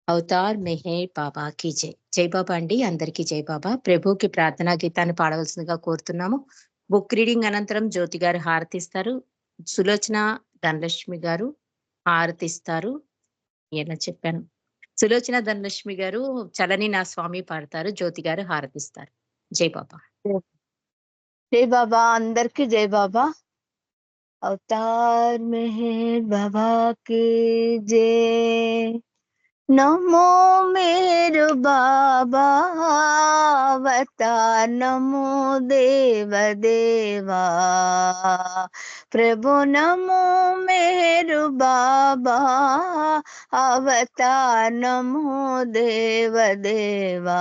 Avatar Meher బాబాకి జై. జై బాబా అండి, అందరికీ జై బాబా. ప్రభుకి ప్రార్థనా గీతాన్ని పాడవలసిందిగా కోరుతున్నాము. బుక్ రీడింగ్ అనంతరం జ్యోతి గారు హారతిస్తారు. సులోచన ధనలక్ష్మి గారు హారతిస్తారు. ఎలా చెప్పాను, సులోచన ధనలక్ష్మి గారు చలని నా స్వామి పాడతారు. జ్యోతి గారు హారతిస్తారు. జై బాబా. జై బాబా, అందరికి జై బాబా. అవతార్ మెహర్ బాబా की जय। नमो मेरु बाबा अवतार, नमो देव देवा प्रभु, नमो मेरु बाबा अवतार, नमो देव देवा।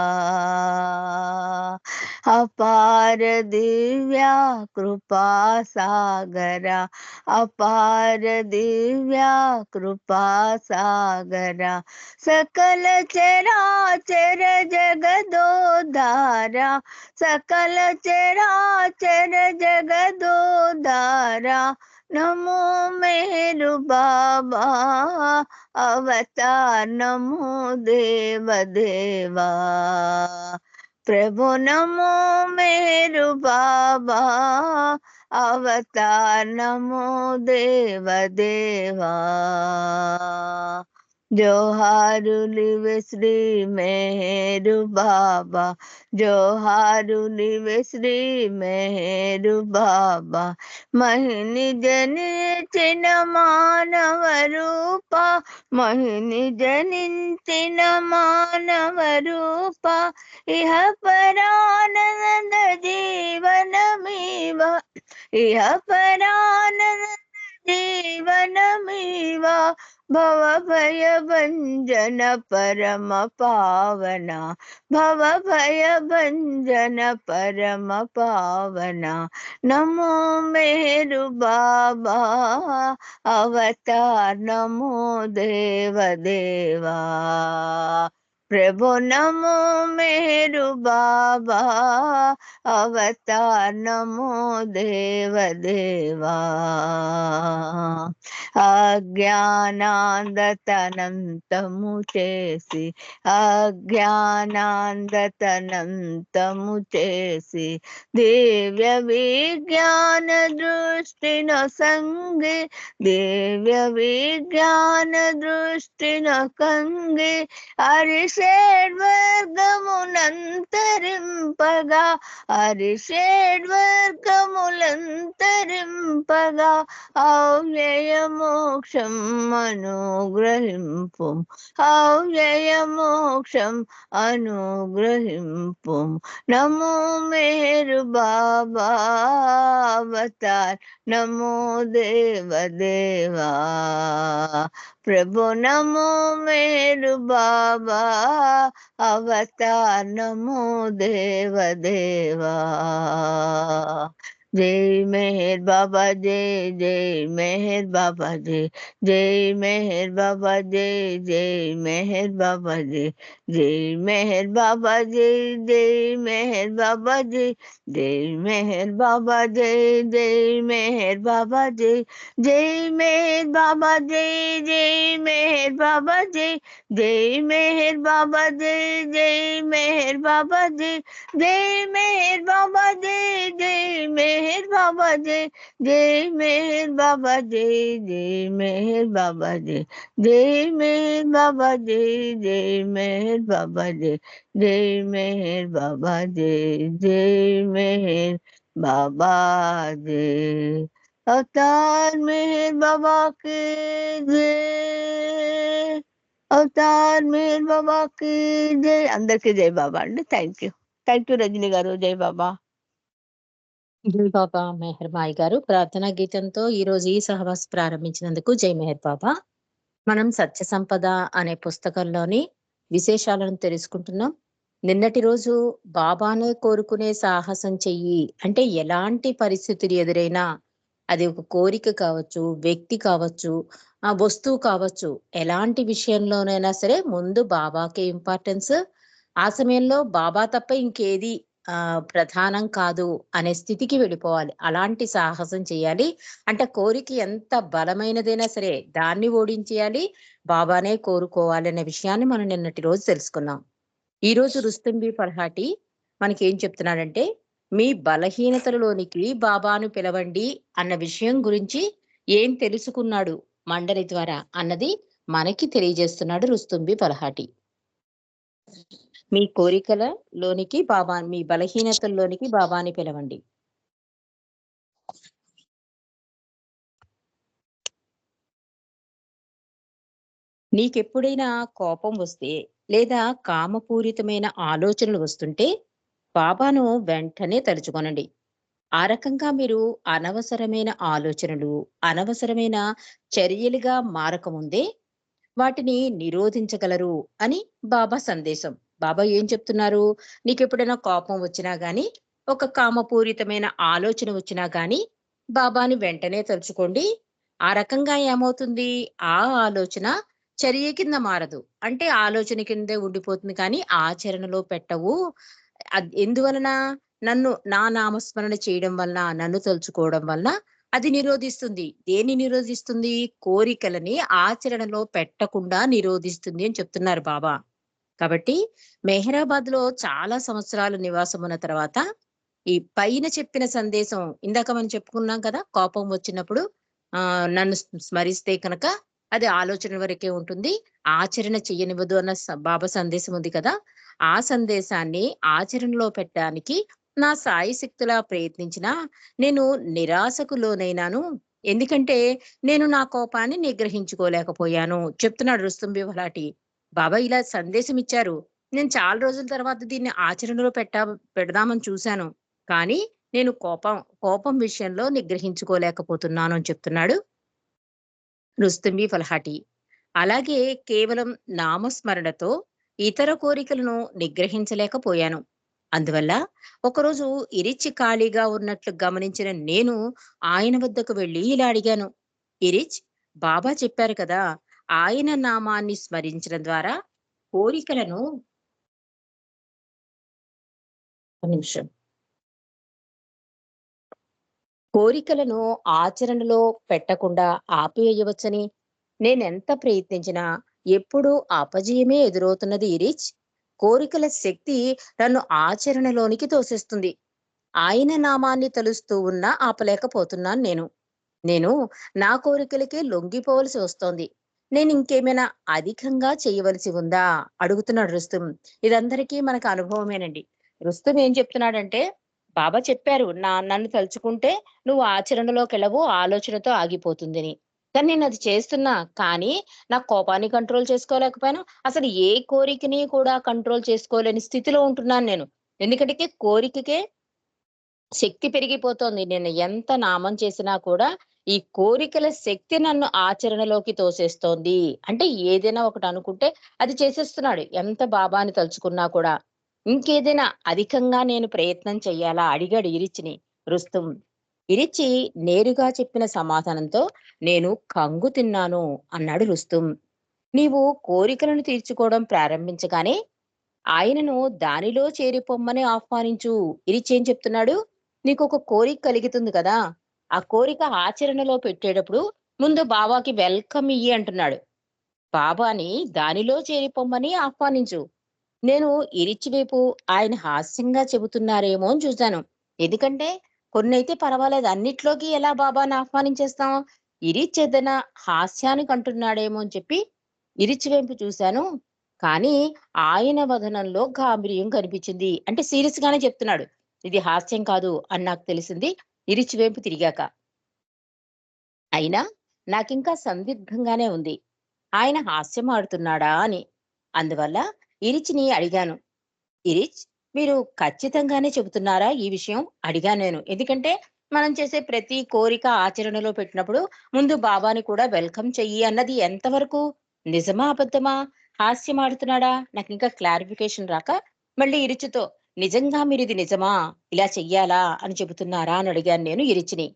अपार दिव्या कृपा सागरा, अपार दिव्या कृपा सागरा, सकल चराचर जगदोधारा, सकल चराचर जगदोधारा। नमो मेरु बाबा अवतार, नमो देव देवा प्रभु, नमो मेरु बाबा अवतार, नमो देव देवा। जोहारुलिवे श्री मेहरु बाबा, जोहारुलिवे श्री मेहरु बाबा। महिनी जनिंचिन मानव रूपा, महिनी जनिंचिन मानव रूपा। इह परानंद जीवन मीवा, इह परानंद जीवन मीवा। भव भय भंजन परम पावना, भव भय भंजन परम पावना। नमो मेरु बाबा अवतार, नमो देव देवा प्रभु, नमो मेरु बाबा अवतार, नमो देव देवा। అజ్ఞానాందతనంతము చేసి, అజ్ఞానాందతనంతము చేసి, దివ్య విజ్ఞాన దృష్టిన సంగి, దివ్య విజ్ఞాన దృష్టిన కంగి, అరిషడ్వర్గమునంతరింపగా, అరిషడ్వర్గములంతరింపగా, అవ్యయ మోక్షం అనుగ్రహింపు, అవ్యయ మోక్షం అనుగ్రహింపు। నమో మేరు బాబా అవతార్, నమో దేవ దేవా प्रभु, नमो मेरु बाबा अवतार, नमो देव देवा। जय मेहर बाबा जय, जय मेहर बाबा जय, जय मेहर बाबा जय, जय मेहर बाबा जय, जय मेहर बाबा जय, जय मेहर बाबा जय, जय मेहर बाबा जय, जय मेहर बाबा जय, जय मेहर बाबा जय, जय मेहर बाबा जय, जय मेहर बाबा जय, जय मेहर बाबा जय, जय मेहर बाबा जय, जय मेहर बाबा जय, जय मेहर बाबा जय, जय मेहर बाबा जय, जय मेहर बाबा जय, जय मेहर बाबा जय, जय मेहर बाबा जय, जय मेहर बाबा जय। अवतार मेहर बाबा के जय, అవతార్ మేర్ బాబాకి జై. అందరికి జై బాబా అండి. థ్యాంక్ యూ రజని గారు. జై బాబా. జై బాబా మెహర్ మాయి గారు ప్రార్థనా గీతంతో ఈ రోజు ఈ సహవాస్ ప్రారంభించినందుకు జై మెహర్ బాబా. మనం సత్య సంపద అనే పుస్తకంలోని విశేషాలను తెలుసుకుంటున్నాం. నిన్నటి రోజు బాబానే కోరుకునే సాహసం చెయ్యి అంటే ఎలాంటి పరిస్థితులు ఎదురైనా, అది ఒక కోరిక కావచ్చు, వ్యక్తి కావచ్చు, ఆ వస్తువు కావచ్చు, ఎలాంటి విషయంలోనైనా సరే ముందు బాబాకే ఇంపార్టెన్స్. ఆ సమయంలో బాబా తప్ప ఇంకేది ప్రధానం కాదు అనే స్థితికి వెళ్ళిపోవాలి. అలాంటి సాహసం చేయాలి. అంటే కోరిక ఎంత బలమైనదైనా సరే దాన్ని ఓడించేయాలి. బాబానే కోరుకోవాలనే విషయాన్ని మనం నిన్నటి రోజు తెలుసుకున్నాం. ఈరోజు రుస్తుంబి ఫర్హాటి మనకేం చెప్తున్నాడంటే, మీ బలహీనతలలోనికి బాబాను పిలవండి అన్న విషయం గురించి ఏం తెలుసుకున్నాడు మండలి ద్వారా అన్నది మనకి తెలియజేస్తున్నాడు రుస్తుంబి ఫర్హాటి. మీ కోరికలలోనికి మీ బలహీనతల్లోనికి బాబాని పిలవండి. నీకెప్పుడైనా కోపం వస్తే లేదా కామపూరితమైన ఆలోచనలు వస్తుంటే బాబాను వెంటనే తలుచుకొనండి. ఆ రకంగా మీరు అనవసరమైన ఆలోచనలు, అనవసరమైన చర్యలుగా మారకముందే వాటిని నిరోధించగలరు అని బాబా సందేశం. బాబా ఏం చెప్తున్నారు? నీకెప్పుడైనా కోపం వచ్చినా గాని, ఒక కామపూరితమైన ఆలోచన వచ్చినా గాని, బాబాని వెంటనే తలుచుకోండి. ఆ రకంగా ఏమవుతుంది? ఆ ఆలోచన చర్య కింద మారదు. అంటే ఆలోచన కిందే ఉండిపోతుంది కానీ, ఆచరణలో పెట్టవు. ఎందువలన? నా నామస్మరణ చేయడం వలన, నన్ను తలుచుకోవడం వలన అది నిరోధిస్తుంది. దేన్ని నిరోధిస్తుంది? కోరికలని ఆచరణలో పెట్టకుండా నిరోధిస్తుంది అని చెప్తున్నారు బాబా. కాబట్టి మెహరాబాద్‌లో చాలా సంవత్సరాలు నివాసమున్న తర్వాత, ఈ పైన చెప్పిన సందేశం ఇందాక మనం చెప్పుకున్నాం కదా! కోపం వచ్చినప్పుడు నన్ను స్మరిస్తే కనుక అది ఆలోచన వరకే ఉంటుంది. ఆచరణ చెయ్యనివ్వదు అన్న బాబా సందేశం ఉంది కదా! ఆ సందేశాన్ని ఆచరణలో పెట్టడానికి నా శాయశక్తులా ప్రయత్నించినా నేను నిరాశకు లోనైనాను. ఎందుకంటే నేను నా కోపాన్ని నిగ్రహించుకోలేకపోయాను. చెప్తున్నాడు రుస్తుం బివలాటి. బాబా ఇలా సందేశం ఇచ్చారు. నేను చాలా రోజుల తర్వాత దీన్ని ఆచరణలో పెడదామని చూశాను. కానీ నేను కోపం విషయంలో నిగ్రహించుకోలేకపోతున్నాను అని చెప్తున్నాడు రుస్తుంబి ఫల్హాటి. అలాగే కేవలం నామస్మరణతో ఇతర కోరికలను నిగ్రహించలేకపోయాను. అందువల్ల ఒకరోజు ఇరిచ్ ఖాళీగా ఉన్నట్లు గమనించిన నేను ఆయన వద్దకు వెళ్లి ఇలా అడిగాను. ఇరిచ్, బాబా చెప్పారు కదా! ఆయన నామాన్ని స్మరించడం ద్వారా కోరికలను ఒక నిమిషం. కోరికలను ఆచరణలో పెట్టకుండా ఆపివేయవచ్చని నేనెంత ప్రయత్నించినా ఎప్పుడూ అపజయమే ఎదురవుతున్నది ఇరిచ్. కోరికల శక్తి నన్ను ఆచరణలోనికి తోసేస్తుంది. ఆయన నామాన్ని తలుస్తూ ఉన్నా ఆపలేకపోతున్నాను నేను. నేను నా కోరికలకే లొంగిపోవలసి వస్తోంది. నేనింకేమైనా అధికంగా చేయవలసి ఉందా? అడుగుతున్నాడు రుస్తుం. ఇదందరికీ మనకు అనుభవమేనండి. రుస్తుం ఏం చెప్తున్నాడంటే, బాబా చెప్పారు నన్ను తలుచుకుంటే నువ్వు ఆచరణలోకెళ్ళవు, ఆలోచనతో ఆగిపోతుందని. కానీ నేనది చేస్తున్నా. కానీ నా కోపాన్ని కంట్రోల్ చేసుకోలేకపోయాను. అసలు ఏ కోరికని కూడా కంట్రోల్ చేసుకోలేని స్థితిలో ఉంటున్నాను నేను. ఎందుకంటే కోరికకే శక్తి పెరిగిపోతోంది. నేను ఎంత నామం చేసినా కూడా, ఈ కోరికల శక్తి నన్ను ఆచరణలోకి తోసేస్తోంది. అంటే ఏదైనా ఒకటనుకుంటే అది చేసేస్తున్నాడు. ఎంత బాబాని తలుచుకున్నా కూడా. ఇంకేదైనా అధికంగా నేను ప్రయత్నం చెయ్యాలా? అడిగాడు ఇరిచ్చిని రుస్తుం. ఇరిచ్చి నేరుగా చెప్పిన సమాధానంతో, "నేను కంగు తిన్నాను" అన్నాడు రుస్తుం. "నీవు కోరికలను తీర్చుకోవడం ప్రారంభించగానే ఆయనను దానిలో చేరిపొమ్మని ఆహ్వానించు." ఇరిచేం చెప్తున్నాడు? నీకొక కోరిక కలుగుతుంది కదా! ఆ కోరిక ఆచరణలో పెట్టేటప్పుడు ముందు బాబాకి వెల్కమ్ ఇయ్యి అంటున్నాడు. బాబాని దానిలో చేరిపొమ్మని ఆహ్వానించు. నేను ఇరిచి వైపు ఆయన హాస్యంగా చెబుతున్నారేమో అని చూశాను. ఎందుకంటే కొన్నైతే పర్వాలేదు. అన్నిట్లోకి ఎలా బాబాని ఆహ్వానించేస్తాం? ఇరిచ్ ఏదైనా హాస్యానికి అంటున్నాడేమో అని చెప్పి ఇరిచి వైపు చూశాను. కానీ ఆయన వదనంలో గాంభీర్యం కనిపించింది. అంటే సీరియస్ గానే చెప్తున్నాడు. ఇది హాస్యం కాదు అని నాకు తెలిసింది ఇరిచి వైపు తిరిగాక. అయినా నాకింకా సందిగ్ధంగానే ఉంది. ఆయన హాస్యం ఆడుతున్నాడా అని. అందువల్ల ఇరిచిని అడిగాను. ఇరిచ్, మీరు ఖచ్చితంగానే చెబుతున్నారా ఈ విషయం? అడిగాను నేను. ఎందుకంటే మనం చేసే ప్రతి కోరిక ఆచరణలో పెట్టినప్పుడు ముందు బాబాని కూడా వెల్కమ్ చెయ్యి అన్నది ఎంతవరకు నిజమా? అబద్ధమా? హాస్యం ఆడుతున్నాడా? నాకింకా క్లారిఫికేషన్ రాక మళ్ళీ ఇరుచుతో నిజంగా మీరిది నిజమా? ఇలా చెయ్యాలా అని చెబుతున్నారా అని అడిగాను నేను ఇరిచిని.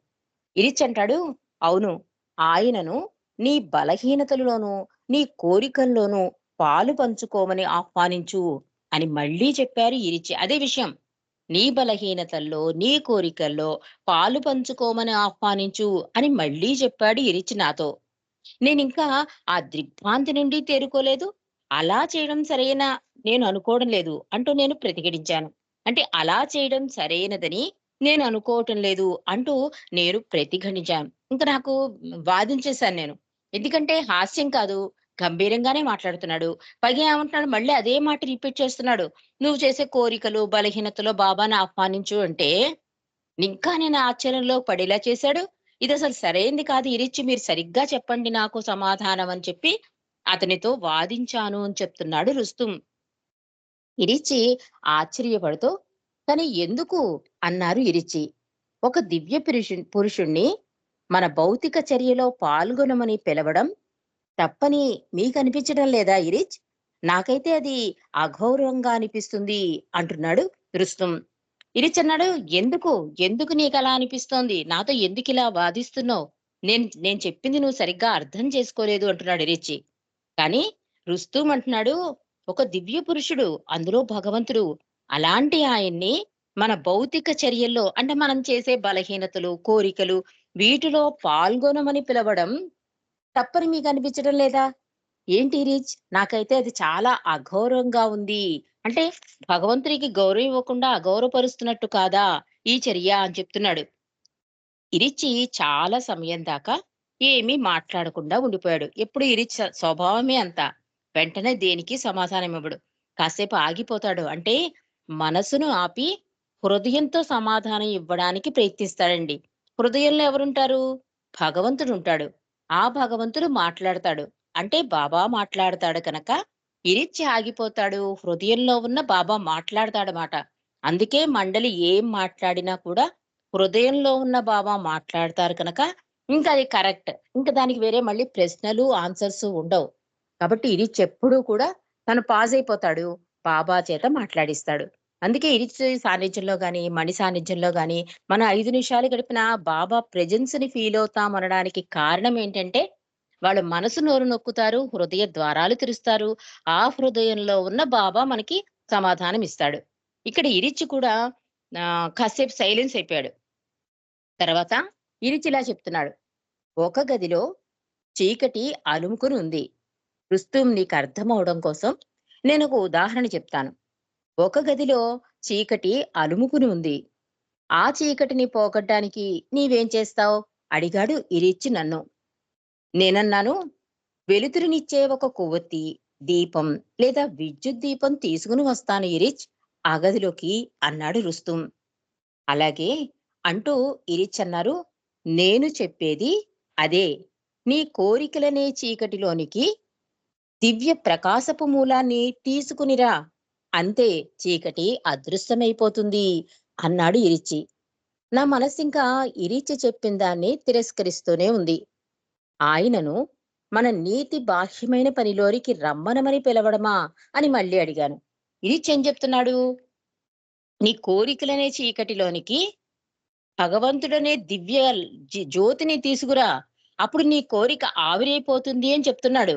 ఇరిచ్ అంటాడు, అవును. ఆయనను నీ బలహీనతలలోనూ, నీ కోరికల్లోనూ పాలు పంచుకోమని ఆహ్వానించు అని మళ్ళీ చెప్పారు ఇరిచి. అదే విషయం. నీ బలహీనతల్లో, నీ కోరికల్లో పాలు పంచుకోమని ఆహ్వానించు అని మళ్ళీ చెప్పాడు ఇరిచి నాతో. నేనింకా ఆ దిగ్భ్రాంతి నుండి తేరుకోలేదు. అలా చేయడం సరైన నేను అనుకోవడం లేదు అంటూ నేను ప్రతిఘటించాను. అంటే అలా చేయడం సరైనదని నేను అనుకోవటం లేదు అంటూ నేను ప్రతిఘటించాను. ఇంక నాకు వాదించేశాను నేను. ఎందుకంటే హాస్యం కాదు, గంభీరంగానే మాట్లాడుతున్నాడు. పైగా ఏమంటున్నాడు మళ్ళీ అదే మాట రిపీట్ చేస్తున్నాడు. "నువ్వు చేసే కోరికలు, బలహీనతలో బాబాని ఆహ్వానించు" అంటే ఇంకా నేను ఆశ్చర్యంలో పడేలా చేశాడు. ఇదసలు సరైంది కాదు ఇరిచ్చి మీరు సరిగ్గా చెప్పండి నాకు సమాధానం అని చెప్పి అతనితో వాదించాను అని చెప్తున్నాడు రుస్తుం. ఇరిచి ఆశ్చర్యపడుతూ "కానీ ఎందుకు?" అన్నారు ఇరిచి. "ఒక దివ్య పురుషుణ్ణి మన భౌతిక చర్యలో పాల్గొనమని పిలవడం తప్పని మీకనిపించడం లేదా ఇరిచ్? నాకైతే అది అగౌరవంగా అనిపిస్తుంది" అంటున్నాడు రుస్తుం. ఇరిచ్ అన్నాడు, "ఎందుకు? ఎందుకు నీకలా అనిపిస్తోంది? నాతో ఎందుకిలా వాదిస్తున్నావు? నేను నేను చెప్పింది నువ్వు సరిగ్గా అర్థం చేసుకోలేదు" అంటున్నాడు ఇరిచి. కానీ రుస్తుం అంటున్నాడు, "ఒక దివ్య పురుషుడు, అందులో భగవంతుడు. అలాంటి ఆయన్ని మన భౌతిక చర్యల్లో అంటే మనం చేసే బలహీనతలు, కోరికలు వీటిలో పాల్గొనమని పిలవడం తప్పని మీకనిపించడం లేదా? ఏంటి రీచ్? నాకైతే అది చాలా అగౌరవంగా ఉంది. అంటే భగవంతుడికి గౌరవం ఇవ్వకుండా అగౌరవపరుస్తున్నట్టు కాదా ఈ చర్య" అని చెప్తున్నాడు. ఇరిచి చాలా సమయం దాకా ఏమీ మాట్లాడకుండా ఉండిపోయాడు. ఎప్పుడు ఇరిచి స్వభావమే అంత. వెంటనే దేనికి సమాధానం ఇవ్వడు. కాసేపు ఆగిపోతాడు. అంటే మనసును ఆపి హృదయంతో సమాధానం ఇవ్వడానికి ప్రయత్నిస్తాడండి. హృదయంలో ఎవరుంటారు? భగవంతుడుంటాడు. ఆ భగవంతుడు మాట్లాడతాడు. అంటే బాబా మాట్లాడతాడు కనుక ఇరిచ్చి ఆగిపోతాడు. హృదయంలో ఉన్న బాబా మాట్లాడతాడనమాట. అందుకే మండలి ఏం మాట్లాడినా కూడా హృదయంలో ఉన్న బాబా మాట్లాడతారు కనుక ఇంకది కరెక్ట్. ఇంక దానికి వేరే మళ్ళీ ప్రశ్నలు, ఆన్సర్స్ ఉండవు. కాబట్టి ఇరిచ్ ఎప్పుడూ కూడా తను పాజ్ అయిపోతాడు. బాబా చేత మాట్లాడిస్తాడు. అందుకే ఇరిచ్ సాన్నిధ్యంలో గాని, మణి సాన్నిధ్యంలో గాని, మనం 5 నిమిషాలు గడిపిన బాబా ప్రెజెన్స్‌ని ఫీల్ అవుతాం అనడానికి కారణం ఏంటంటే, వాళ్ళు మనసు నోరు నొక్కుతారు, హృదయ ద్వారాలు తెరుస్తారు. ఆ హృదయంలో ఉన్న బాబా మనకి సమాధానం ఇస్తాడు. ఇక్కడ ఇరిచ్ కూడా కాసేపు సైలెన్స్ అయిపోయాడు. తర్వాత ఇరిచిలా చెప్తున్నాడు. "ఒక గదిలో చీకటి అలుముకుని ఉంది. రుస్తుం నీకర్థమవడం కోసం నేనొక ఉదాహరణ చెప్తాను. ఒక గదిలో చీకటి అలుముకుని ఉంది. ఆ చీకటిని పోగొట్టడానికి నీవేం చేస్తావు?" అడిగాడు ఇరిచ్చి నన్ను. నేనన్నాను, "వెలుతురునిచ్చే ఒక కొవ్వొత్తి, దీపం లేదా విద్యుత్ దీపం తీసుకుని వస్తాను ఇరిచ్ ఆ గదిలోకి" అన్నాడు రుస్తుం. అలాగే అంటూ ఇరిచ్చన్నారు, "నేను చెప్పేది అదే. నీ కోరికలనే చీకటిలోనికి దివ్య ప్రకాశపు మూలాన్ని తీసుకునిరా. అంతే చీకటి అదృశ్యమైపోతుంది" అన్నాడు ఇరిచి. నా మనసింకా ఇరిచి చెప్పిన దాన్ని తిరస్కరిస్తూనే ఉంది. ఆయనను మన నీతి బాహ్యమైన పనిలోనికి రమ్మనమని పిలవడమా అని మళ్ళీ అడిగాను. ఇరిచ్ ఏం చెప్తున్నాడు? నీ కోరికలనే చీకటిలోనికి భగవంతుడనే దివ్య జ్యోతిని తీసుకురా. అప్పుడు నీ కోరిక ఆవిరైపోతుంది అని చెప్తున్నాడు.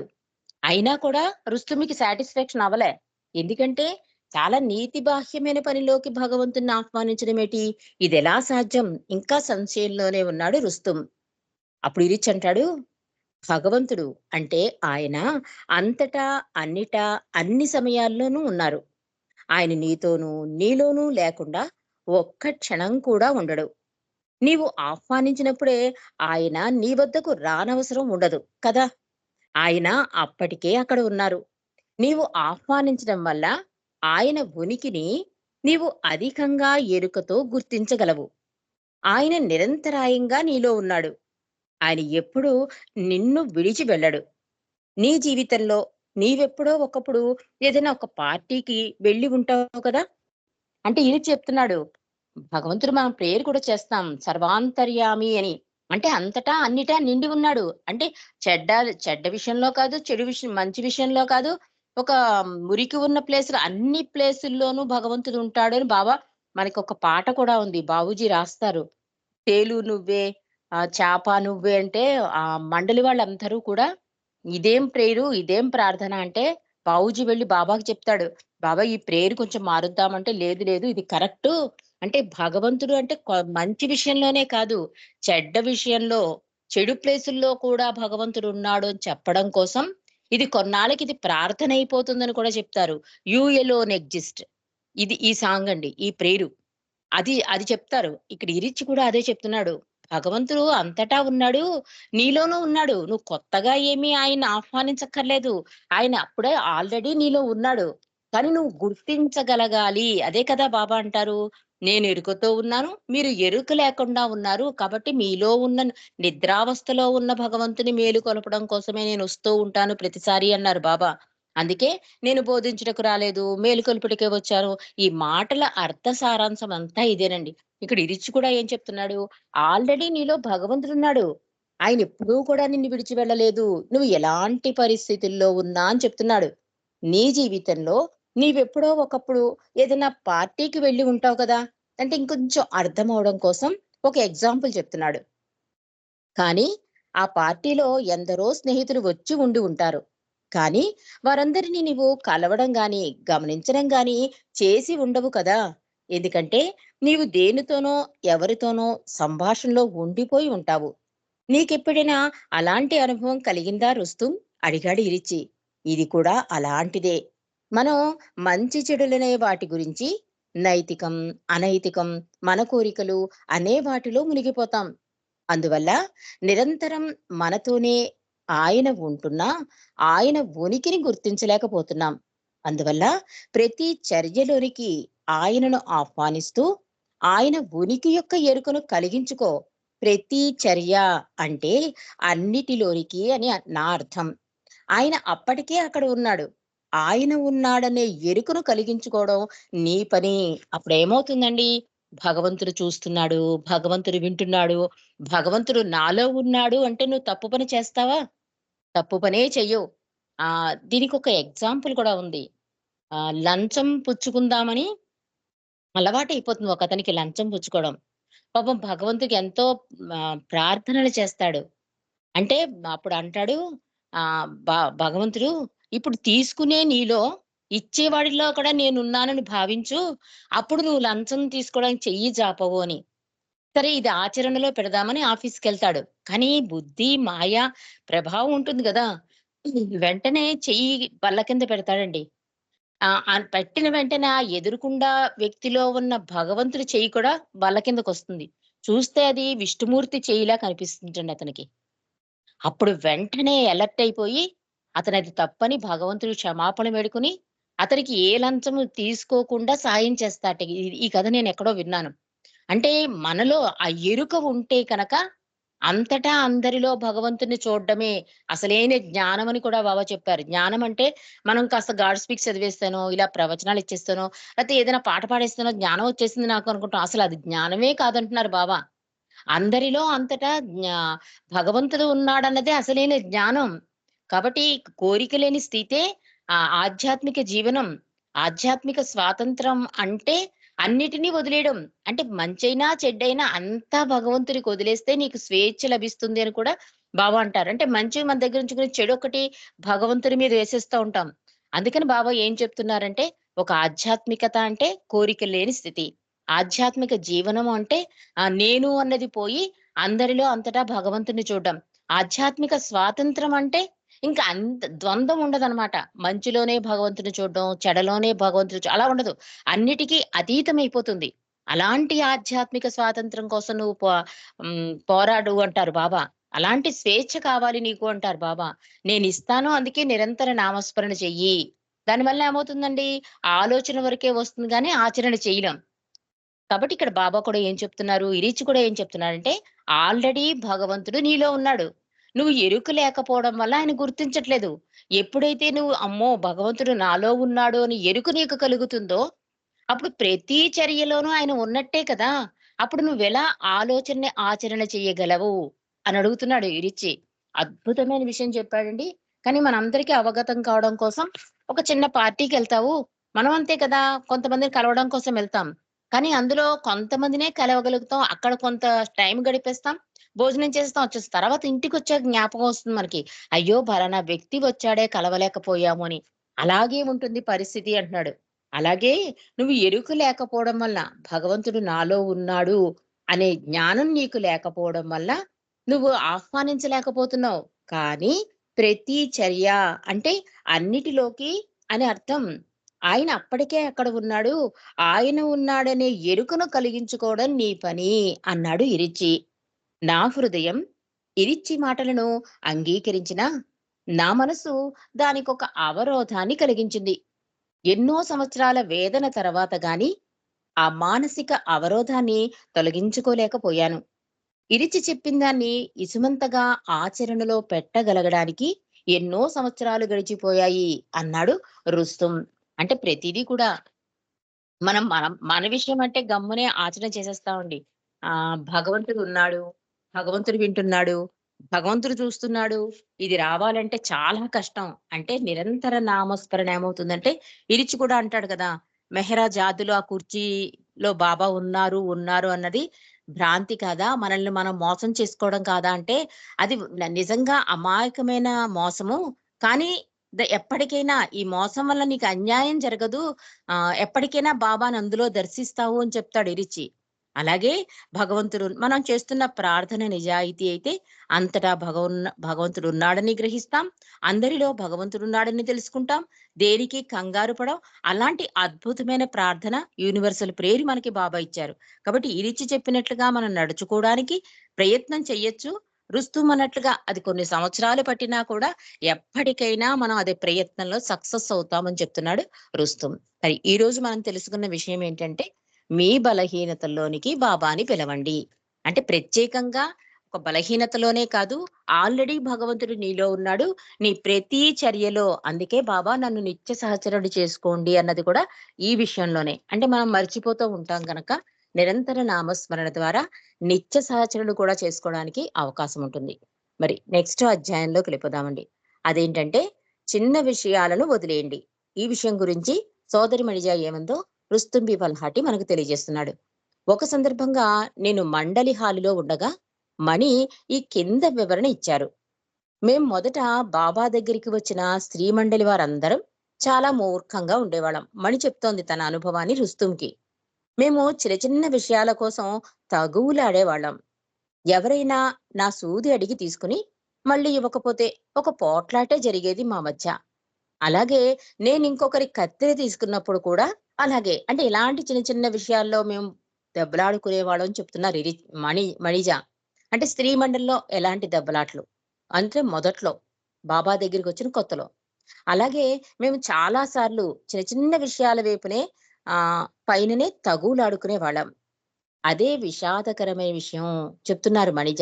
అయినా కూడా రుస్తుమికి సాటిస్ఫాక్షన్ అవ్వలే. ఎందుకంటే చాలా నీతి బాహ్యమైన పనిలోకి భగవంతుడిని ఆహ్వానించడమేటి? ఇదెలా సాధ్యం? ఇంకా సంశయంలోనే ఉన్నాడు రుస్తుం. అప్పుడు ఇరిచ్ అంటాడు, భగవంతుడు అంటే ఆయన అంతటా, అన్నిటా, అన్ని సమయాల్లోనూ ఉన్నారు. ఆయన నీతోనూ, నీలోనూ లేకుండా ఒక్క క్షణం కూడా ఉండడు. నీవు ఆహ్వానించినప్పుడే ఆయన నీ వద్దకు రానవసరం ఉండదు కదా! ఆయన అప్పటికే అక్కడ ఉన్నారు. నీవు ఆహ్వానించడం వల్ల ఆయన ఉనికిని నీవు అధికంగా ఎరుకతో గుర్తించగలవు. ఆయన నిరంతరాయంగా నీలో ఉన్నాడు. ఆయన ఎప్పుడూ నిన్ను విడిచి వెళ్ళడు. నీ జీవితంలో నీవెప్పుడో ఒకప్పుడు ఏదైనా ఒక పార్టీకి వెళ్ళి ఉంటావు కదా! అంటే ఇది చెప్తున్నాడు. భగవంతుడు మనం ప్రేయర్ కూడా చేస్తాం. సర్వాంతర్యామి అని. అంటే అంతటా, అన్నిటా నిండి ఉన్నాడు. అంటే చెడ్డ చెడ్డ విషయంలో కాదు, చెడు విషయం మంచి విషయంలో కాదు. ఒక మురికి ఉన్న ప్లేస్‌లో అన్ని ప్లేసుల్లోనూ భగవంతుడు ఉంటాడు అని బాబా మనకొక పాట కూడా ఉంది. బాబూజీ రాస్తారు. "తేలు నువ్వే, చాప నువ్వే" అంటే మండలి వాళ్ళందరూ కూడా ఇదేం ప్రేయరు, ఇదేం ప్రార్థన అంటే బాబూజీ వెళ్లి బాబాకి చెప్తాడు. బాబా ఈ ప్రేయర్ కొంచెం మారుద్దామంటే, లేదు లేదు ఇది కరెక్టు. అంటే భగవంతుడు అంటే మంచి విషయంలోనే కాదు, చెడ్డ విషయంలో, చెడు ప్లేసుల్లో కూడా భగవంతుడు ఉన్నాడు అని చెప్పడం కోసం, ఇది కొన్నాళ్ళకి ఇది ప్రార్థన అయిపోతుందని కూడా చెప్తారు. You alone exist. ఇది ఈ సాంగ్ అండి. ఈ ప్రేయరు. అది చెప్తారు. ఇక్కడ ఇరిచ్చి కూడా అదే చెప్తున్నాడు. భగవంతుడు అంతటా ఉన్నాడు. నీలోనూ ఉన్నాడు. నువ్వు కొత్తగా ఏమీ ఆయన్ని ఆహ్వానించక్కర్లేదు. ఆయన అప్పుడే ఆల్రెడీ నీలో ఉన్నాడు. కానీ నువ్వు గుర్తించగలగాలి. అదే కదా బాబా అంటారు. నేను ఎరుకతో ఉన్నాను. మీరు ఎరుక లేకుండా ఉన్నారు. కాబట్టి మీలో ఉన్న నిద్రావస్థలో ఉన్న భగవంతుని మేలుకొలపడం కోసమే నేనొస్తూ ఉంటాను ప్రతిసారి అన్నారు బాబా. అందుకే నేను బోధించుటకు రాలేదు. మేలుకొలుపుటకే వచ్చాను. ఈ మాటల అర్థ సారాంశం అంతా ఇదేనండి. ఇక్కడ ఇరిచి కూడా ఏం చెప్తున్నాడు? ఆల్రెడీ నీలో భగవంతుడున్నాడు. ఆయనెప్పుడూ కూడా నిన్ను విడిచి వెళ్ళలేదు. నువ్వు ఎలాంటి పరిస్థితుల్లో ఉన్నా అని చెప్తున్నాడు. నీ జీవితంలో నీవెప్పుడో ఒకప్పుడు ఏదైనా పార్టీకి వెళ్లి ఉంటావు కదా! అంటే ఇంకొంచెం అర్థమవడం కోసం ఒక ఎగ్జాంపుల్ చెప్తున్నాడు. కానీ ఆ పార్టీలో ఎందరో స్నేహితులు వచ్చి ఉండి ఉంటారు. కానీ వారందరినీ నీవు కలవడం గాని, గమనించడం గాని చేసి ఉండవు కదా! ఎందుకంటే నీవు దేనితోనో, ఎవరితోనో సంభాషణలో ఉండిపోయి ఉంటావు. నీకెప్పుడైనా అలాంటి అనుభవం కలిగిందా రుస్తుం? అడిగాడు ఇరిచి. ఇది కూడా అలాంటిదే. మనం మంచి చెడులనే వాటి గురించి నైతికం, అనైతికం, మన కోరికలు అనే వాటిలో మునిగిపోతాం. అందువల్ల నిరంతరం మనతోనే ఆయన ఉంటున్నా, ఆయన ఉనికిని గుర్తించలేకపోతున్నాం. అందువల్ల ప్రతి చర్యలోనికి ఆయనను ఆహ్వానిస్తూ, ఆయన ఉనికి యొక్క ఎరుకను కలిగించుకో. ప్రతి చర్య అంటే అన్నిటిలోనికి అని నా అర్థం. ఆయన అప్పటికే అక్కడ ఉన్నాడు. ఆయన ఉన్నాడనే ఎరుకను కలిగించుకోవడం నీ పని. అప్పుడేమవుతుందండి? భగవంతుడు చూస్తున్నాడు, భగవంతుడు వింటున్నాడు, భగవంతుడు నాలో ఉన్నాడు అంటే నువ్వు తప్పు పని చేస్తావా? తప్పు పనే చెయ్యవు. దీనికొక ఎగ్జాంపుల్ కూడా ఉంది. లంచం పుచ్చుకుందామని అలవాటయిపోతుంది ఒకతనికి లంచం పుచ్చుకోవడం. పాపం భగవంతుడికి ఎంతో ప్రార్థనలు చేస్తాడు. అంటే అప్పుడు అంటాడు ఆహ్, భ భగవంతుడు ఇప్పుడు తీసుకునే నీలో ఇచ్చేవాడిలో కూడా నేనున్నానని భావించు. అప్పుడు నువ్వు లంచం తీసుకోవడానికి చెయ్యి జాపవు అని. సరే ఇది ఆచరణలో పెడదామని ఆఫీస్‌కెళ్తాడు. కానీ బుద్ధి, మాయ ప్రభావం ఉంటుంది గదా! వెంటనే చెయ్యి బల్ల కింద పెడతాడండి. పెట్టిన వెంటనే ఆ ఎదురుగుండా వ్యక్తిలో ఉన్న భగవంతుడి చెయ్యి కూడా బల్ల కిందకొస్తుంది. చూస్తే అది విష్ణుమూర్తి చెయ్యిలా కనిపిస్తుంటండి అతనికి. అప్పుడు వెంటనే అలర్ట్ అయిపోయి, అతనది తప్పని భగవంతుడికి క్షమాపణ వేడుకొని, అతనికి ఏ లంచము తీసుకోకుండా సాయం చేస్తాట. ఈ కథ నేనెక్కడో విన్నాను. అంటే మనలో ఆ ఎరుక ఉంటే కనక, అంతటా అందరిలో భగవంతుడిని చూడడమే అసలైన జ్ఞానం అని కూడా బాబా చెప్పారు. జ్ఞానం అంటే మనం కాస్త గాడ్ స్పీక్స్ చదివేస్తానో, ఇలా ప్రవచనాలు ఇచ్చేస్తానో, లేతే ఏదైనా పాట పాడేస్తానో జ్ఞానం వచ్చేసింది నాకు అనుకుంటాం. అసలది జ్ఞానమే కాదంటున్నారు బాబా. అందరిలో అంతటా భగవంతుడు ఉన్నాడన్నదే అసలైన జ్ఞానం. కాబట్టి కోరిక లేని స్థితే ఆధ్యాత్మిక జీవనం. ఆధ్యాత్మిక స్వాతంత్రం అంటే అన్నిటిని వదిలేయడం. అంటే మంచైనా, చెడ్డైనా అంతా భగవంతుడికి వదిలేస్తే నీకు స్వేచ్ఛ లభిస్తుంది అని కూడా బాబా అంటారు. అంటే మంచి మన దగ్గర ఉంచుకుని చెడొకటి భగవంతుడి మీద వేసేస్తా ఉంటాం. అందుకని బాబా ఏం చెప్తున్నారంటే, ఒక ఆధ్యాత్మికత అంటే కోరిక లేని స్థితి. ఆధ్యాత్మిక జీవనం అంటే నేను అన్నది పోయి అందరిలో అంతటా భగవంతుడిని చూడడం. ఆధ్యాత్మిక స్వాతంత్రం అంటే ఇంకా అంత ద్వంద్వం ఉండదనమాట. మంచిలోనే భగవంతుడిని చూడడం, చెడలోనే భగవంతుడు అలా ఉండదు. అన్నిటికి అతీతమైపోతుంది. అలాంటి ఆధ్యాత్మిక స్వాతంత్రం కోసం నువ్వు పోరాడు అంటారు బాబా. అలాంటి స్వేచ్ఛ కావాలి నీకు అంటారు బాబా. నేనిస్తాను అందుకే నిరంతర నామస్మరణ చెయ్యి. దానివల్ల ఏమవుతుందండి? ఆలోచన వరకే వస్తుంది గానీ ఆచరణ చేయలేం. కాబట్టి ఇక్కడ బాబా కూడా ఏం చెప్తున్నారు, ఇరీచి కూడా ఏం చెప్తున్నారంటే, ఆల్రెడీ భగవంతుడు నీలో ఉన్నాడు. నువ్వు ఎరుక లేకపోవడం వల్ల ఆయన గుర్తించట్లేదు. ఎప్పుడైతే నువ్వు అమ్మో! భగవంతుడు నాలో ఉన్నాడు అని ఎరుక నీకు కలుగుతుందో, అప్పుడు ప్రతి చర్యలోనూ ఆయన ఉన్నట్టే కదా! అప్పుడు నువ్వెలా ఆలోచనని ఆచరణ చెయ్యగలవు? అని అడుగుతున్నాడు ఇరిచి. అద్భుతమైన విషయం చెప్పాడండి. కానీ మనందరికీ అవగతం కావడం కోసం ఒక చిన్న పార్టీకెళ్తావు. మనం అంతే కదా! కొంతమందిని కలవడం కోసం వెళ్తాం. కానీ అందులో కొంతమందినే కలవగలుగుతాం. అక్కడ కొంత టైం గడిపేస్తాం. భోజనం చేసేస్తాం, వచ్చేస్తాం. తర్వాత ఇంటికొచ్చాక జ్ఞాపకం వస్తుంది మనకి. అయ్యో! పలానా వ్యక్తి వచ్చాడే కలవలేకపోయాము అని. అలాగే ఉంటుంది పరిస్థితి అంటున్నాడు. అలాగే నువ్వు ఎరుక లేకపోవడం వల్ల భగవంతుడు నాలో ఉన్నాడు అనే జ్ఞానం నీకు లేకపోవడం వల్ల నువ్వు ఆహ్వానించలేకపోతున్నావు. కానీ ప్రతి చర్య అంటే అన్నిటిలోకి అని అర్థం. ఆయన అప్పటికే అక్కడ ఉన్నాడు. ఆయన ఉన్నాడనే ఎరుకను కలిగించుకోవడం నీ పని అన్నాడు ఇరిచి. నా హృదయం ఇరిచ్చి మాటలను అంగీకరించినా నా మనసు దానికొక అవరోధాన్ని కలిగించింది. ఎన్నో సంవత్సరాల వేదన తర్వాత గాని ఆ మానసిక అవరోధాన్ని తొలగించుకోలేకపోయాను. ఇరిచి చెప్పిందాన్ని ఇసుమంతగా ఆచరణలో పెట్టగలగడానికి ఎన్నో సంవత్సరాలు గడిచిపోయాయి అన్నాడు రుస్తుం. అంటే ప్రతిదీ కూడా మనం మనం మన విషయం అంటే గమ్మునే ఆచరణ చేసేస్తామండి. భగవంతుడు ఉన్నాడు. భగవంతుడు వింటున్నాడు. భగవంతుడు చూస్తున్నాడు. ఇది రావాలంటే చాలా కష్టం. అంటే నిరంతర నామస్మరణ ఏమవుతుందంటే ఇరిచి కూడా అంటాడు కదా! మెహ్రా జాదులో ఆ కుర్చీలో బాబా ఉన్నారు అన్నది భ్రాంతి కాదా? మనల్ని మనం మోసం చేసుకోవడం కాదా? అంటే అది నిజంగా అమాయకమైన మోసము. కానీ ఎప్పటికైనా ఈ మోసం వల్ల నీకు అన్యాయం జరగదు. ఎప్పటికైనా బాబాను అందులో దర్శిస్తావు అని చెప్తాడు ఇరిచి. అలాగే భగవంతుడు మనం చేస్తున్న ప్రార్థన నిజాయితీ అయితే అంతటా భగవంతుడు ఉన్నాడని గ్రహిస్తాం. అందరిలో భగవంతుడు ఉన్నాడని తెలుసుకుంటాం. దేనికి కంగారు పడం. అలాంటి అద్భుతమైన ప్రార్థన యూనివర్సల్ ప్రేయర్ మనకి బాబా ఇచ్చారు. కాబట్టి ఇరిచి చెప్పినట్లుగా మనం నడుచుకోవడానికి ప్రయత్నం చెయ్యొచ్చు. రుస్తుం అన్నట్లుగా అది కొన్ని సంవత్సరాలు పట్టినా కూడా ఎప్పటికైనా మనం అదే ప్రయత్నంలో సక్సెస్ అవుతామని చెప్తున్నాడు రుస్తుం. మరి ఈ రోజు మనం తెలుసుకున్న విషయం ఏంటంటే, మీ బలహీనతల్లోనికి బాబాని పిలవండి. అంటే ప్రత్యేకంగా ఒక బలహీనతలోనే కాదు, ఆల్రెడీ భగవంతుడు నీలో ఉన్నాడు. నీ ప్రతి చర్యలో అందుకే బాబా నన్ను నిత్య సహచరుడు చేసుకోండి అన్నది కూడా ఈ విషయంలోనే. అంటే మనం మర్చిపోతూ ఉంటాం గనక నిరంతర నామస్మరణ ద్వారా నిత్య సహచరుడు కూడా చేసుకోవడానికి అవకాశం ఉంటుంది. మరి నెక్స్ట్ అధ్యాయంలోకి వెళ్ళిపోదామండి. అదేంటంటే చిన్న విషయాలను వదిలేయండి. ఈ విషయం గురించి సోదరి మణిజ ఏమందో రుస్తుంబి వల్హాటి మనకు తెలియజేస్తున్నాడు. ఒక సందర్భంగా నేను మండలి హాలులో ఉండగా మణి ఈ కింద వివరణ ఇచ్చారు. మేం మొదట బాబా దగ్గరికి వచ్చిన స్త్రీ మండలి వారందరం చాలా మూర్ఖంగా ఉండేవాళ్ళం. మణి చెప్తోంది తన అనుభవాన్ని రుస్తుంకి. మేము చిన్న చిన్న విషయాల కోసం తగువులాడేవాళ్ళం. ఎవరైనా నా సూది అడిగి తీసుకుని మళ్ళీ ఇవ్వకపోతే ఒక పోట్లాటే జరిగేది మా మధ్య. అలాగే నేనింకొకరి కత్తెర తీసుకున్నప్పుడు కూడా అలాగే. అంటే ఇలాంటి చిన్న చిన్న విషయాల్లో మేము దెబ్బలాడుకునేవాళ్ళం అని చెప్తున్నారు మణిజ. అంటే స్త్రీ మండలిలో ఎలాంటి దెబ్బలాటలు. అంటే మొదట్లో బాబా దగ్గరికొచ్చిన కొత్తలో. అలాగే మేము చాలా సార్లు చిన్న చిన్న విషయాల వైపునే పైననే తగువులాడుకునేవాళ్ళం. అదే విషాదకరమైన విషయం చెప్తున్నారు మణిజ.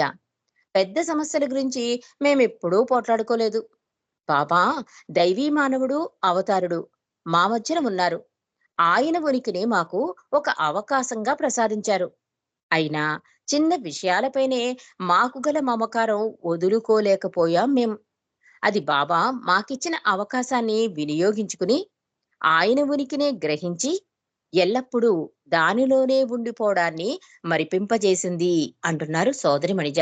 పెద్ద సమస్యల గురించి మేమెప్పుడూ పోట్లాడుకోలేదు. బాబా దైవీ మానవుడు, అవతారుడు మా మధ్యన ఉన్నారు. ఆయన ఉనికిని మాకు ఒక అవకాశంగా ప్రసాదించారు. అయినా చిన్న విషయాలపైనే మాకు గల మమకారం వదులుకోలేకపోయాం మేం. అది బాబా మాకిచ్చిన అవకాశాన్ని వినియోగించుకుని ఆయన ఉనికినే గ్రహించి ఎల్లప్పుడూ దానిలోనే ఉండిపోవడాన్ని మరిపింపజేసింది అంటున్నారు సోదరి మణిజ.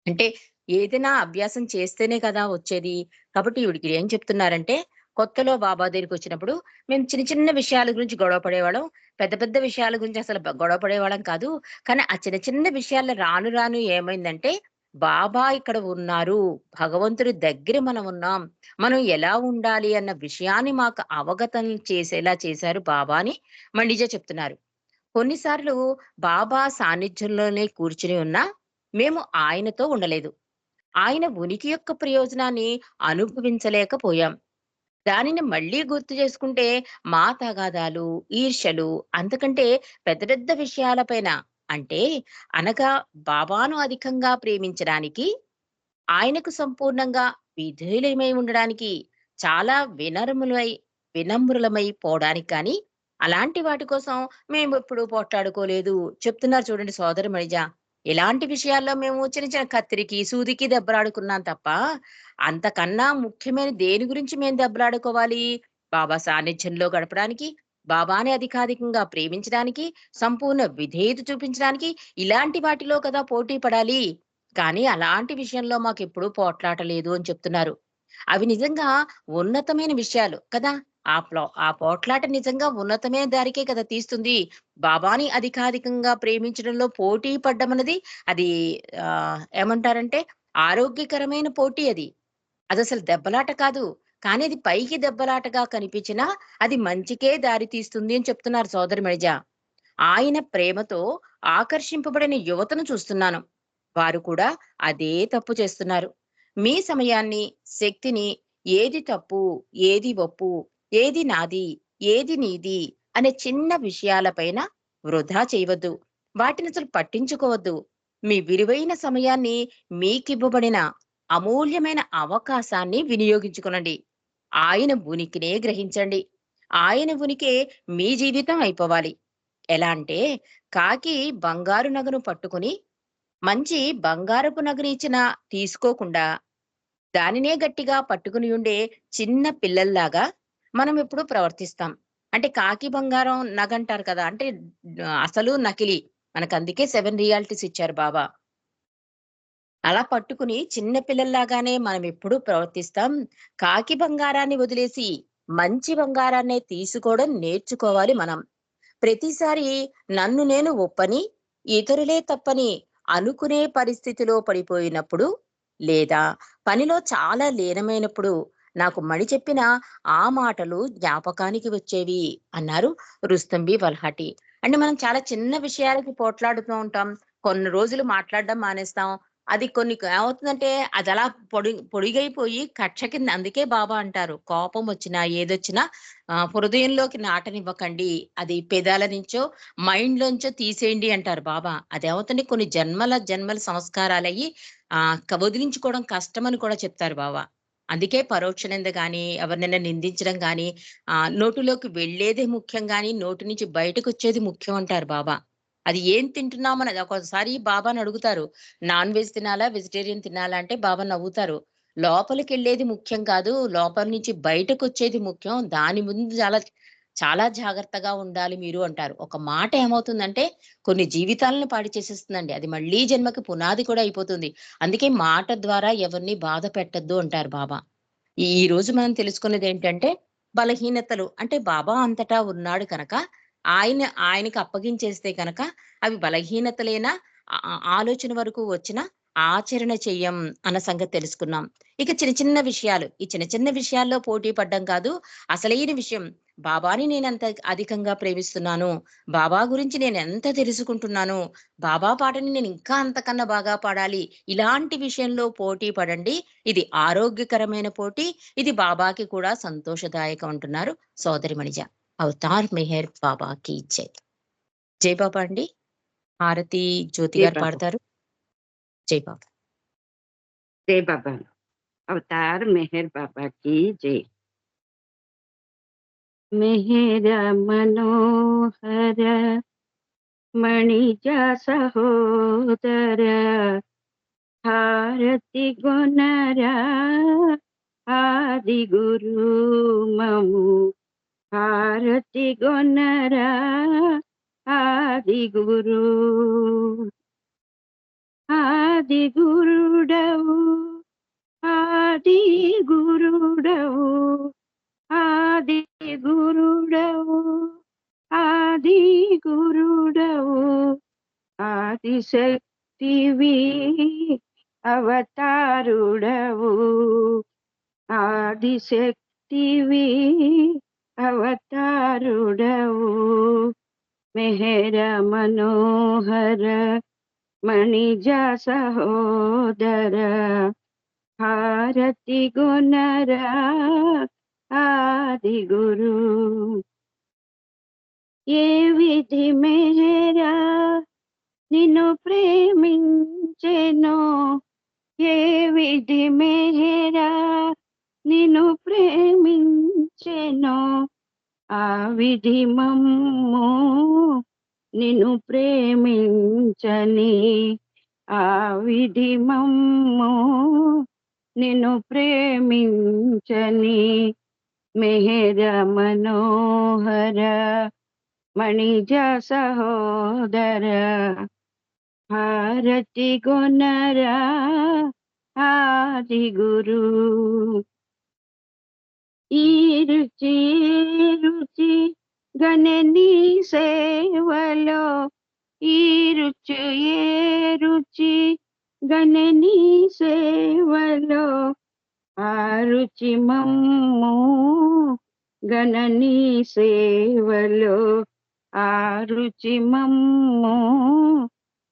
అంటే ఏదైనా అభ్యాసం చేస్తేనే కదా వచ్చేది. కాబట్టి ఈవిడకి ఏం చెప్తున్నారంటే, కొత్తలో బాబా దగ్గరికొచ్చినప్పుడు మేము చిన్న చిన్న విషయాల గురించి గొడవ పడేవాళ్ళం. పెద్ద పెద్ద విషయాల గురించి అసలు గొడవ పడేవాళ్ళం కాదు. కానీ ఆ చిన్న చిన్న విషయాల్లో రాను రాను ఏమైందంటే, బాబా ఇక్కడ ఉన్నారు. భగవంతుడి దగ్గర మనం ఉన్నాం. మనం ఎలా ఉండాలి అన్న విషయాన్ని మాకు అవగతం చేసేలా చేశారు బాబా అని మండిజ చెప్తున్నారు. కొన్నిసార్లు బాబా సాన్నిధ్యంలోనే కూర్చుని ఉన్నా మేము ఆయనతో ఉండలేదు. ఆయన ఉనికి యొక్క ప్రయోజనాన్ని అనుభవించలేకపోయాం. దానిని మళ్ళీ గుర్తు చేసుకుంటే మా తగాదాలు, ఈర్ష్యలు అంతకంటే పెద్ద పెద్ద విషయాలపైన అంటే అనగా బాబాను అధికంగా ప్రేమించడానికి, ఆయనకు సంపూర్ణంగా విధేయులమై ఉండడానికి, చాలా వినమ్రులమై పోవడానికి కానీ, అలాంటి వాటి కోసం మేమెప్పుడూ పోట్లాడుకోలేదు. చెప్తున్నారు చూడండి సోదరి మణిజ. ఇలాంటి విషయాల్లో మేము చిన్న చిన్న కత్తిరికి, సూదికి దెబ్బలాడుకున్నాం తప్ప, అంతకన్నా ముఖ్యమైన దేని గురించి మేము దెబ్బలాడుకోవాలి? బాబా సాన్నిధ్యంలో గడపడానికి, బాబాని అధికాధికంగా ప్రేమించడానికి, సంపూర్ణ విధేయత చూపించడానికి, ఇలాంటి వాటిలో కదా పోటీ పడాలి. కానీ అలాంటి విషయంలో మాకెప్పుడూ పోట్లాట లేదు అని చెప్తున్నారు. అవి నిజంగా ఉన్నతమైన విషయాలు కదా! ఆ పోట్లాట నిజంగా ఉన్నతమైన దారికే కదా తీస్తుంది. బాబాని అధికాధికంగా ప్రేమించడంలో పోటీ పడ్డమన్నది అది ఏమంటారంటే ఆరోగ్యకరమైన పోటీ అది. అదసలు దెబ్బలాట కాదు. కానీ అది పైకి దెబ్బలాటగా కనిపించినా అది మంచికే దారి తీస్తుంది అని చెప్తున్నారు సోదరి మణిజ. ఆయన ప్రేమతో ఆకర్షింపబడిన యువతను చూస్తున్నాను. వారు కూడా అదే తప్పు చేస్తున్నారు. మీ సమయాన్ని, శక్తిని ఏది తప్పు, ఏది ఒప్పు, ఏది నాది, ఏది నీది అనే చిన్న విషయాలపైన వృధా చేయవద్దు. వాటినసలు పట్టించుకోవద్దు. మీ విలువైన సమయాన్ని మీకివ్వబడిన అమూల్యమైన అవకాశాన్ని వినియోగించుకొనండి. ఆయన ఉనికినే గ్రహించండి. ఆయన ఉనికే మీ జీవితం అయిపోవాలి. ఎలా అంటే కాకి బంగారు నగను పట్టుకుని మంచి బంగారపు నగని ఇచ్చినా తీసుకోకుండా దానినే గట్టిగా పట్టుకుని ఉండే చిన్న పిల్లల్లాగా మనం ఎప్పుడు ప్రవర్తిస్తాం. అంటే కాకి బంగారం నగంటారు కదా! అంటే అసలు నకిలీ. మనకందుకే 7 రియాలిటీస్ ఇచ్చారు బాబా. అలా పట్టుకుని చిన్న పిల్లల్లాగానే మనమెప్పుడు ప్రవర్తిస్తాం. కాకి బంగారాన్ని వదిలేసి మంచి బంగారాన్నే తీసుకోవడం నేర్చుకోవాలి మనం. ప్రతిసారి నన్ను నేను ఒప్పని, ఇతరులే తప్పని అనుకునే పరిస్థితిలో పడిపోయినప్పుడు, లేదా పనిలో చాలా లీనమైనప్పుడు నాకు మణి చెప్పిన ఆ మాటలు జ్ఞాపకానికి వచ్చేవి అన్నారు రుస్తుంబి వల్హటి. అంటే మనం చాలా చిన్న విషయాలకి పోట్లాడుతూ ఉంటాం. కొన్ని రోజులు మాట్లాడడం మానేస్తాం. అది ఏమవుతుందంటే అదలా పొడిగైపోయి కక్ష కింద అందుకే బాబా అంటారు. కోపం వచ్చినా, ఏదొచ్చినా హృదయంలోకి నాటనివ్వకండి. అది పెదాల నుంచో, మైండ్‌లోంచో తీసేయండి అంటారు బాబా. అదేమవుతుంది కొన్ని జన్మల సంస్కారాలయ్యి వదిలించుకోవడం కష్టమని కూడా చెప్తారు బాబా. అందుకే పరోక్ష నింద గాని, ఎవరినైనా నిందించడం గాని, నోటిలోకి వెళ్ళేదే ముఖ్యం గాని, నోటి నుంచి బయటకొచ్చేది ముఖ్యం అంటారు బాబా. అది ఏం తింటున్నామన్నది ఒక్కోసారి బాబాని అడుగుతారు. నాన్ వెజ్ తినాలా? వెజిటేరియన్ తినాలా? అంటే బాబా నవ్వుతారు. లోపలికెళ్ళేది ముఖ్యం కాదు. లోపల నుంచి బయటకొచ్చేది ముఖ్యం. దాని ముందు చాలా జాగ్రత్తగా ఉండాలి మీరు అంటారు. ఒక మాట ఏమవుతుందంటే కొన్ని జీవితాలను పాడు చేసేస్తుందండి. అది మళ్ళీ జన్మకి పునాది కూడా అయిపోతుంది. అందుకే మాట ద్వారా ఎవరిని బాధ పెట్టొద్దు అంటారు బాబా. ఈ రోజు మనం తెలుసుకున్నదేంటంటే బలహీనతలు అంటే బాబా అంతటా ఉన్నాడు కనుక ఆయనకి అప్పగించేస్తే కనుక అవి బలహీనతలేనా ఆలోచన వరకు వచ్చినా ఆచరణ చెయ్యం అన్న సంగతి తెలుసుకున్నాం. ఇక చిన్న చిన్న విషయాలు ఈ చిన్న చిన్న విషయాల్లో పోటీ పడ్డం కాదు. అసలైన విషయం బాబాని నేనెంత అధికంగా ప్రేమిస్తున్నాను. బాబా గురించి నేనెంత తెలుసుకుంటున్నాను. బాబా పాటని నేను ఇంకా అంతకన్నా బాగా పాడాలి. ఇలాంటి విషయంలో పోటీ పడండి. ఇది ఆరోగ్యకరమైన పోటీ. ఇది బాబాకి కూడా సంతోషదాయకం అంటున్నారు సోదరి మణిజ. అవతార్ మెహర్ బాబాకి జై. జై బాబా అండి. హారతి జ్యోతి జై గారు బాబా పాడతారు. జై బాబా. జై బాబా అవతార్ మెహర్ బాబా की जय मेहरा मनोहर मणिजा सहोदर हारति गुणरा आदि गुरु ममु हारति गुणरा आदि गुरुडवु ఆది గురుడవు ఆది గురుడవు ఆది గురుడవు ఆదిశక్తివి అవతారుడవు ఆదిశక్తివి అవతారుడవు మెహర మనోహర మణిజ సహోదర హారతి గుణరా ఆది గురు ఏ విధి మేరా నిన్ను ప్రేమించెనో ఏ విధి మేరా నిన్ను ప్రేమించెనో ఆ విధి మమ్ము నిన్ను ప్రేమించని ఆ విధి మమ్ము నిన్ను ప్రేమించని మెహర మనోహర మణిజ సహోదర హారతి గుణరా ఆది గురు ఈ రుచి ఏ రుచి గణనీ సేవలో, ఈ రుచి ఏ రుచి గణనీ సేవలో, ఆ రుచి మమ్ము గణనీ సేవలో, ఆ రుచి మమ్ము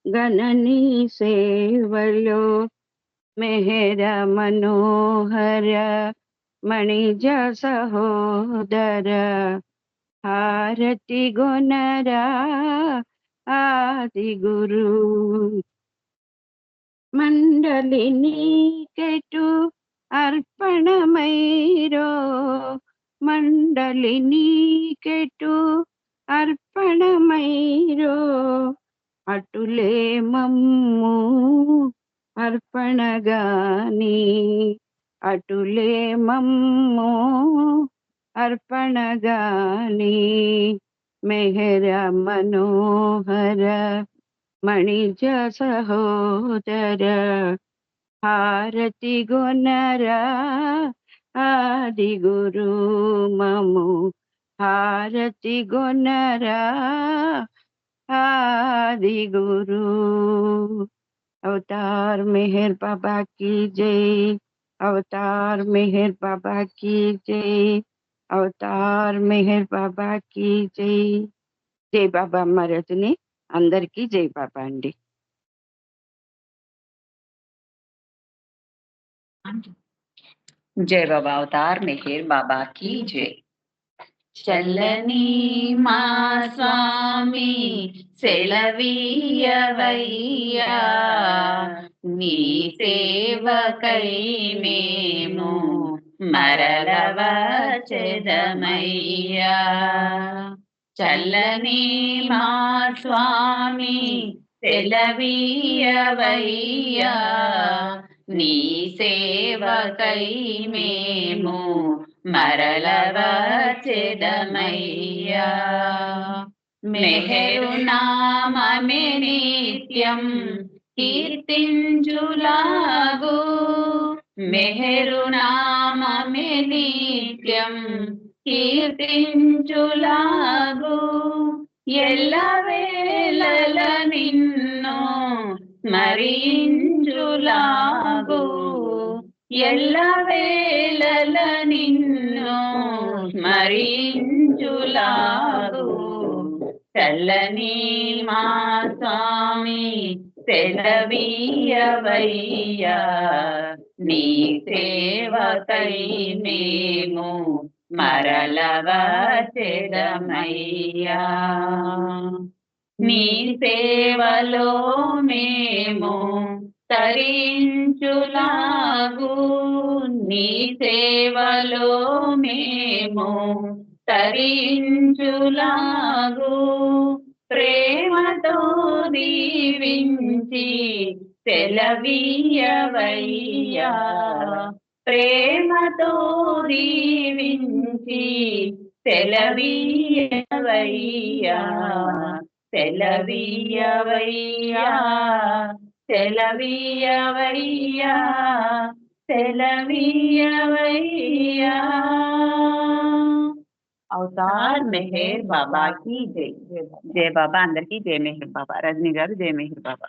గణనీ సేవలో. మెహర మనోహర మణిజ సహోదర, హారతి గొనరా ఆది గురు. మండలి నీకెటు అర్పణమైరో, మండలి నీకెటు అర్పణమైరో, అటులే మమ్ము అర్పణగాని, అటులే మమ్ము అర్పణగాని. మెహర మనోహర మణిజ సహోదర, హారతి గొనరా ఆది గురు మము, హారతి గొనరా ఆది గురు. अवतार मेहर बाबा की जय, अवतार मेहर बाबा की जय, अवतार मेहर बाबा की जय. जय बाबा महाराजनी అందరికీ జై బాబా అండి. जय बाबा अवतार मेहर बाबा की जय. చల్లని మా స్వామి సెలవీయవయ్యా, నీ సేవకై మేము మరల వచ్చెదమయ్యా. చల్లని మా స్వామి సెలవీయవయ్యా, నీ సేవకై మేము మరల వచ్చెదమయ్యా. మెహరు నామమే నిత్యం కీర్తించులాగు, మెహరు నామమే నిత్యం కీర్తించులాగు, ఎల్ల వేళల నిన్ను స్మరించులాగు, ఎల్ల వేళల నిన్ను స్మరించులాగు. చల్లని మా స్వామి సెలవీయవయ్యా, నీ సేవకై మేము మరల వచ్చెదమయ్యా. నీ సేవలో మేము తరించులాగు, నీ సేవలో మేము తరించులాగు, ప్రేమతో దీవించి సెలవీయవయ్యా, ప్రేమతో దీవించి సెలవీయవయ్యా, సెలవీయవయ్యా, సెలవీయవయ్యా, సెలవీయవయ్యా. అవతార్ మెహర్ బాబా की जय. जय बाबा అందరికీ జై మెహర్ బాబా. రజనీ గారు జై మెహర్ బాబా.